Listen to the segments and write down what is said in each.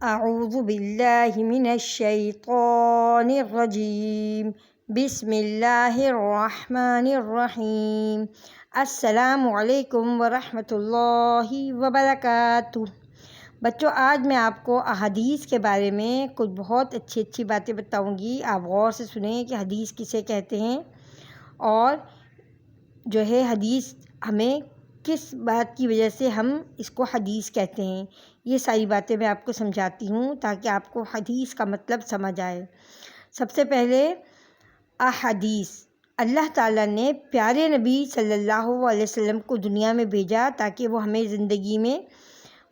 اعوذ باللہ من الشیطان الرجیم بسم اللہ الرحمن الرحیم السلام علیکم ورحمۃ اللہ وبرکاتہ۔ بچوں، آج میں آپ کو احادیث کے بارے میں کچھ بہت اچھی باتیں بتاؤں گی۔ آپ غور سے سنیں کہ حدیث کسے کہتے ہیں اور جو ہے حدیث ہمیں کس بات کی وجہ سے ہم اس کو حدیث کہتے ہیں۔ یہ ساری باتیں میں آپ کو سمجھاتی ہوں تاکہ آپ کو حدیث کا مطلب سمجھ آئے۔ سب سے پہلے احادیث، اللہ تعالیٰ نے پیارے نبی صلی اللہ علیہ وسلم کو دنیا میں بھیجا تاکہ وہ ہمیں زندگی میں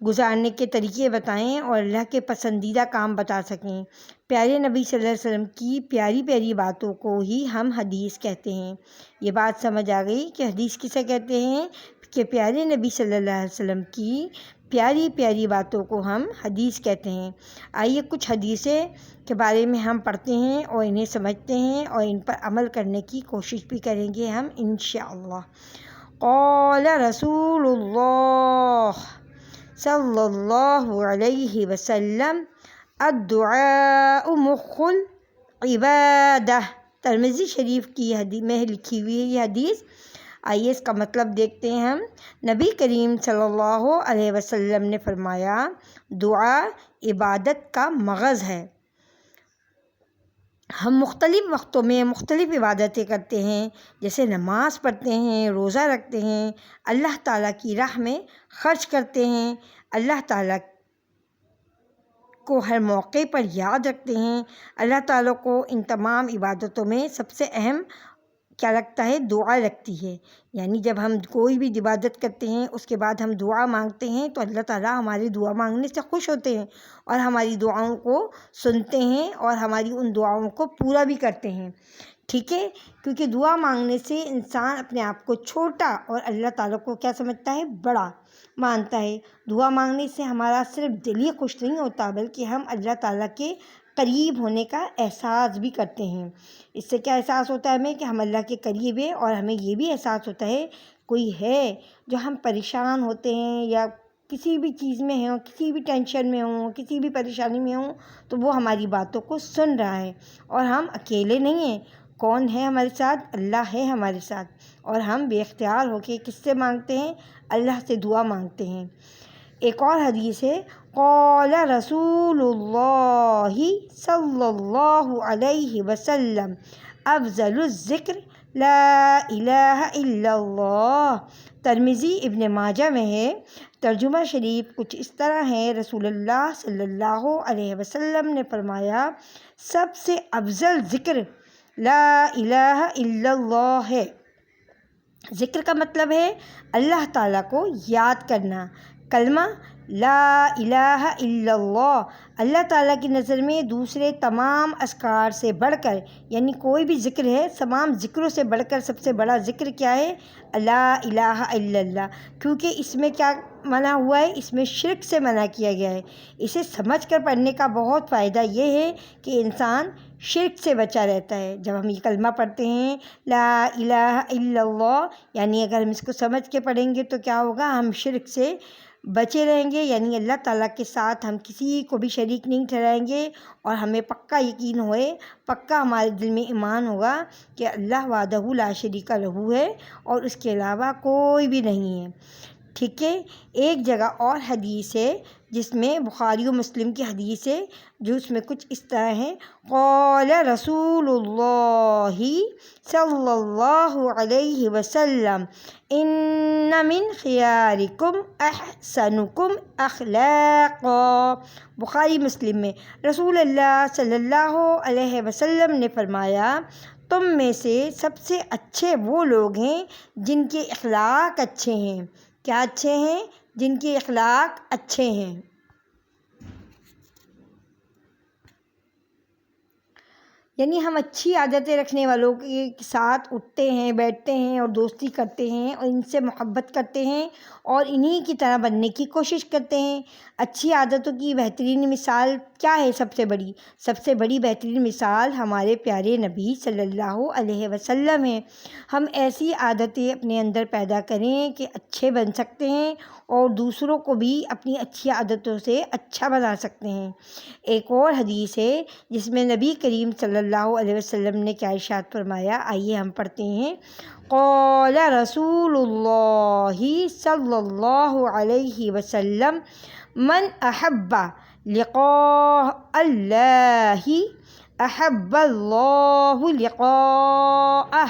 گزارنے کے طریقے بتائیں اور اللہ کے پسندیدہ کام بتا سکیں۔ پیارے نبی صلی اللہ علیہ وسلم کی پیاری پیاری باتوں کو ہی ہم حدیث کہتے ہیں۔ یہ بات سمجھ آ گئی کہ حدیث کسے کہتے ہیں، کہ پیارے نبی صلی اللہ علیہ وسلم کی پیاری پیاری باتوں کو ہم حدیث کہتے ہیں۔ آئیے کچھ حدیثیں کے بارے میں ہم پڑھتے ہیں اور انہیں سمجھتے ہیں اور ان پر عمل کرنے کی کوشش بھی کریں گے ہم انشاءاللہ۔ قال رسول اللہ صلی اللہ علیہ وسلم الدعاء مخ العبادہ، ترمذی شریف کی حدیث میں لکھی ہوئی ہے یہ حدیث۔ آئیے اس کا مطلب دیکھتے ہیں ہم۔ نبی کریم صلی اللہ علیہ وسلم نے فرمایا، دعا عبادت کا مغز ہے۔ ہم مختلف وقتوں میں مختلف عبادتیں کرتے ہیں، جیسے نماز پڑھتے ہیں، روزہ رکھتے ہیں، اللہ تعالیٰ کی راہ میں خرچ کرتے ہیں، اللہ تعالیٰ کو ہر موقع پر یاد رکھتے ہیں۔ اللہ تعالیٰ کو ان تمام عبادتوں میں سب سے اہم کیا لگتا ہے؟ دعا لگتی ہے۔ یعنی جب ہم کوئی بھی عبادت کرتے ہیں اس کے بعد ہم دعا مانگتے ہیں تو اللہ تعالیٰ ہماری دعا مانگنے سے خوش ہوتے ہیں اور ہماری دعاؤں کو سنتے ہیں اور ہماری ان دعاؤں کو پورا بھی کرتے ہیں، ٹھیک ہے؟ کیونکہ دعا مانگنے سے انسان اپنے آپ کو چھوٹا اور اللہ تعالیٰ کو کیا سمجھتا ہے؟ بڑا مانتا ہے۔ دعا مانگنے سے ہمارا صرف دل ہی خوش نہیں ہوتا بلکہ ہم اللہ تعالیٰ کے قریب ہونے کا احساس بھی کرتے ہیں۔ اس سے کیا احساس ہوتا ہے ہمیں؟ کہ ہم اللہ کے قریب ہیں، اور ہمیں یہ بھی احساس ہوتا ہے کوئی ہے جو ہم پریشان ہوتے ہیں یا کسی بھی چیز میں ہوں، کسی بھی ٹینشن میں ہوں، کسی بھی پریشانی میں ہوں، تو وہ ہماری باتوں کو سن رہا ہے اور ہم اکیلے نہیں ہیں۔ کون ہے ہمارے ساتھ؟ اللہ ہے ہمارے ساتھ، اور ہم بے اختیار ہو کے کس سے مانگتے ہیں؟ اللہ سے دعا مانگتے ہیں۔ ایک اور حدیث ہے، قال رسول اللہ صلی اللہ علیہ وسلم افضل الذکر لا الہ الا اللہ، ترمذی ابن ماجہ میں ہے۔ ترجمہ شریف کچھ اس طرح ہے، رسول اللہ صلی اللہ علیہ وسلم نے فرمایا، سب سے افضل ذکر لا الہ الا اللہ ہے۔ ذکر کا مطلب ہے اللہ تعالیٰ کو یاد کرنا۔ کلمہ لا الہ الا اللہ اللہ تعالیٰ کی نظر میں دوسرے تمام اذکار سے بڑھ کر، یعنی کوئی بھی ذکر ہے، تمام ذکروں سے بڑھ کر سب سے بڑا ذکر کیا ہے؟ لا الہ الا اللہ، کیونکہ اس میں کیا منع ہوا ہے؟ اس میں شرک سے منع کیا گیا ہے۔ اسے سمجھ کر پڑھنے کا بہت فائدہ یہ ہے کہ انسان شرک سے بچا رہتا ہے۔ جب ہم یہ کلمہ پڑھتے ہیں لا الہ الا اللہ، یعنی اگر ہم اس کو سمجھ کے پڑھیں گے تو کیا ہوگا؟ ہم شرک سے بچے رہیں گے، یعنی اللہ تعالیٰ کے ساتھ ہم کسی کو بھی شریک نہیں ٹھہرائیں گے، اور ہمیں پکا یقین ہوئے، پکا ہمارے دل میں ایمان ہوگا کہ اللہ وحدہ لا شریک لہ ہے اور اس کے علاوہ کوئی بھی نہیں ہے، ٹھیک ہے؟ ایک جگہ اور حدیث ہے جس میں بخاری و مسلم کی حدیث ہے، جو اس میں کچھ اس طرح ہے، قال رسول اللہ صلی اللہ علیہ وسلم ان من خیارکم احسنکم اخلاقا، بخاری مسلم میں رسول اللہ صلی اللہ علیہ وسلم نے فرمایا، تم میں سے سب سے اچھے وہ لوگ ہیں جن کے اخلاق اچھے ہیں۔ کیا اچھے ہیں؟ جن کے اخلاق اچھے ہیں۔ یعنی ہم اچھی عادتیں رکھنے والوں کے ساتھ اٹھتے ہیں، بیٹھتے ہیں اور دوستی کرتے ہیں اور ان سے محبت کرتے ہیں اور انہی کی طرح بننے کی کوشش کرتے ہیں۔ اچھی عادتوں کی بہترین مثال کیا ہے؟ سب سے بڑی بہترین مثال ہمارے پیارے نبی صلی اللہ علیہ وسلم ہے۔ ہم ایسی عادتیں اپنے اندر پیدا کریں کہ اچھے بن سکتے ہیں اور دوسروں کو بھی اپنی اچھی عادتوں سے اچھا بنا سکتے ہیں۔ ایک اور حدیث ہے جس میں نبی کریم صلی اللہ علیہ وسلم نے کیا ارشاد فرمایا، آئیے ہم پڑھتے ہیں۔ قال رسول اللہ صلی اللہ علیہ وسلم من احب لقاء اللہ احب اللہ لقاءہ۔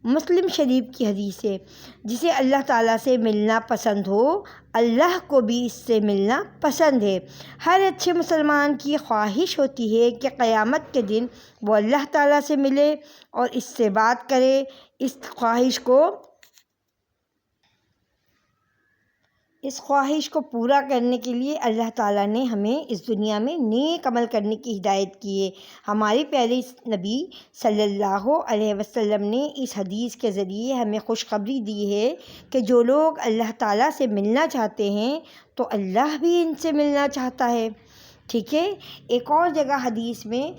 مسلم شریف کی حدیث ہے، جسے اللہ تعالیٰ سے ملنا پسند ہو اللہ کو بھی اس سے ملنا پسند ہے۔ ہر اچھے مسلمان کی خواہش ہوتی ہے کہ قیامت کے دن وہ اللہ تعالیٰ سے ملے اور اس سے بات کرے۔ اس خواہش کو پورا کرنے کے لیے اللہ تعالیٰ نے ہمیں اس دنیا میں نیک عمل کرنے کی ہدایت کی ہے۔ ہمارے پیارے نبی صلی اللہ علیہ وسلم نے اس حدیث کے ذریعے ہمیں خوشخبری دی ہے کہ جو لوگ اللہ تعالیٰ سے ملنا چاہتے ہیں تو اللہ بھی ان سے ملنا چاہتا ہے۔ ٹھیک ہے، ایک اور جگہ حدیث میں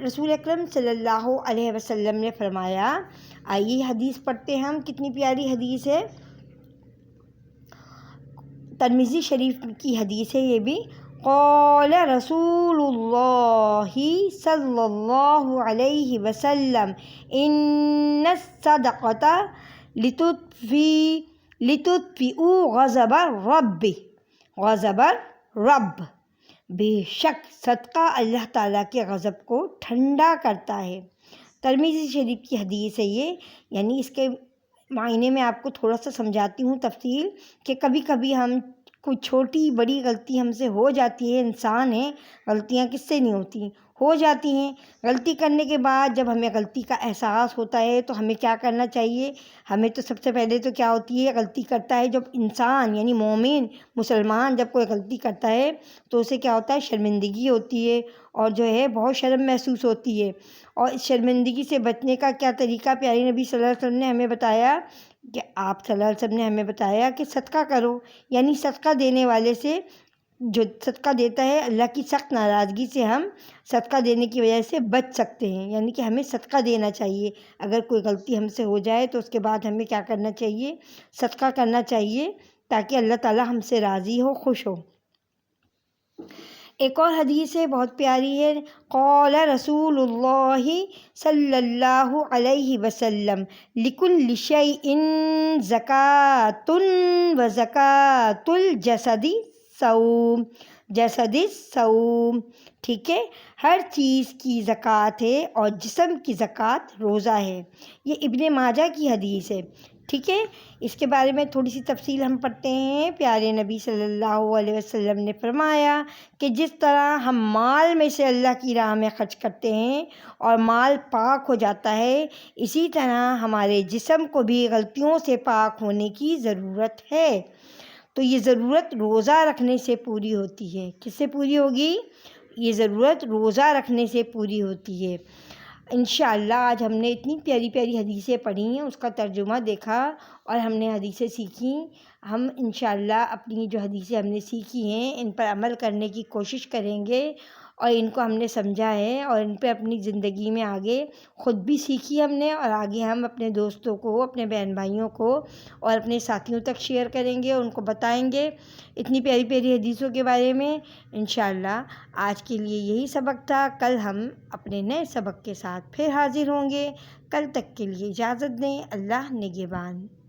رسول اکرم صلی اللہ علیہ وسلم نے فرمایا، آئیے حدیث پڑھتے ہیں ہم، کتنی پیاری حدیث ہے، ترمذی شریف کی حدیث ہے یہ بھی۔ قال رسول اللہ صلی اللہ علیہ وسلم ان الصدقۃ لتطفئ غضب الرب۔ بے شک صدقہ اللہ تعالیٰ کے غضب کو ٹھنڈا کرتا ہے۔ ترمذی شریف کی حدیث ہے یہ، یعنی اس کے معنی میں آپ کو تھوڑا سا سمجھاتی ہوں تفصیل، کہ کبھی کبھی ہم کوئی چھوٹی بڑی غلطی ہم سے ہو جاتی ہے، انسان ہے، غلطیاں کس سے نہیں ہوتی، ہو جاتی ہیں۔ غلطی کرنے کے بعد جب ہمیں غلطی کا احساس ہوتا ہے تو ہمیں کیا کرنا چاہیے؟ ہمیں تو سب سے پہلے تو کیا ہوتی ہے، غلطی کرتا ہے جب انسان یعنی مومن مسلمان جب کوئی غلطی کرتا ہے تو اسے کیا ہوتا ہے، شرمندگی ہوتی ہے اور جو ہے بہت شرم محسوس ہوتی ہے۔ اور اس شرمندگی سے بچنے کا کیا طریقہ پیارے نبی صلی اللہ علیہ وسلم نے ہمیں بتایا، کہ آپ صلی اللہ علیہ وسلم نے ہمیں بتایا کہ صدقہ کرو، یعنی صدقہ دینے والے سے، جو صدقہ دیتا ہے اللہ کی سخت ناراضگی سے ہم صدقہ دینے کی وجہ سے بچ سکتے ہیں، یعنی کہ ہمیں صدقہ دینا چاہیے۔ اگر کوئی غلطی ہم سے ہو جائے تو اس کے بعد ہمیں کیا کرنا چاہیے، صدقہ کرنا چاہیے، تاکہ اللہ تعالیٰ ہم سے راضی ہو، خوش ہو۔ ایک اور حدیث ہے بہت پیاری ہے، قال رسول اللہ صلی اللہ علیہ وسلم لکل شیء زکاۃ وزکاۃ الجسد الصوم۔ ٹھیک ہے، ہر چیز کی زکوٰۃ ہے اور جسم کی زکوٰۃ روزہ ہے۔ یہ ابن ماجہ کی حدیث ہے۔ ٹھیک ہے، اس کے بارے میں تھوڑی سی تفصیل ہم پڑھتے ہیں۔ پیارے نبی صلی اللہ علیہ وسلم نے فرمایا کہ جس طرح ہم مال میں سے اللہ کی راہ میں خرچ کرتے ہیں اور مال پاک ہو جاتا ہے، اسی طرح ہمارے جسم کو بھی غلطیوں سے پاک ہونے کی ضرورت ہے۔ تو یہ ضرورت روزہ رکھنے سے پوری ہوتی ہے۔ کس سے پوری ہوگی؟ یہ ضرورت روزہ رکھنے سے پوری ہوتی ہے۔ انشاءاللہ آج ہم نے اتنی پیاری پیاری حدیثیں پڑھی ہیں، اس کا ترجمہ دیکھا اور ہم نے حدیثیں سیکھیں۔ ہم انشاءاللہ اپنی جو حدیثیں ہم نے سیکھی ہیں ان پر عمل کرنے کی کوشش کریں گے، اور ان کو ہم نے سمجھا ہے اور ان پہ اپنی زندگی میں آگے خود بھی سیکھی ہم نے، اور آگے ہم اپنے دوستوں کو، اپنے بہن بھائیوں کو اور اپنے ساتھیوں تک شیئر کریں گے، ان کو بتائیں گے اتنی پیاری پیاری حدیثوں کے بارے میں۔ انشاءاللہ آج کے لیے یہی سبق تھا، کل ہم اپنے نئے سبق کے ساتھ پھر حاضر ہوں گے۔ کل تک کے لیے اجازت دیں، اللہ نگہبان۔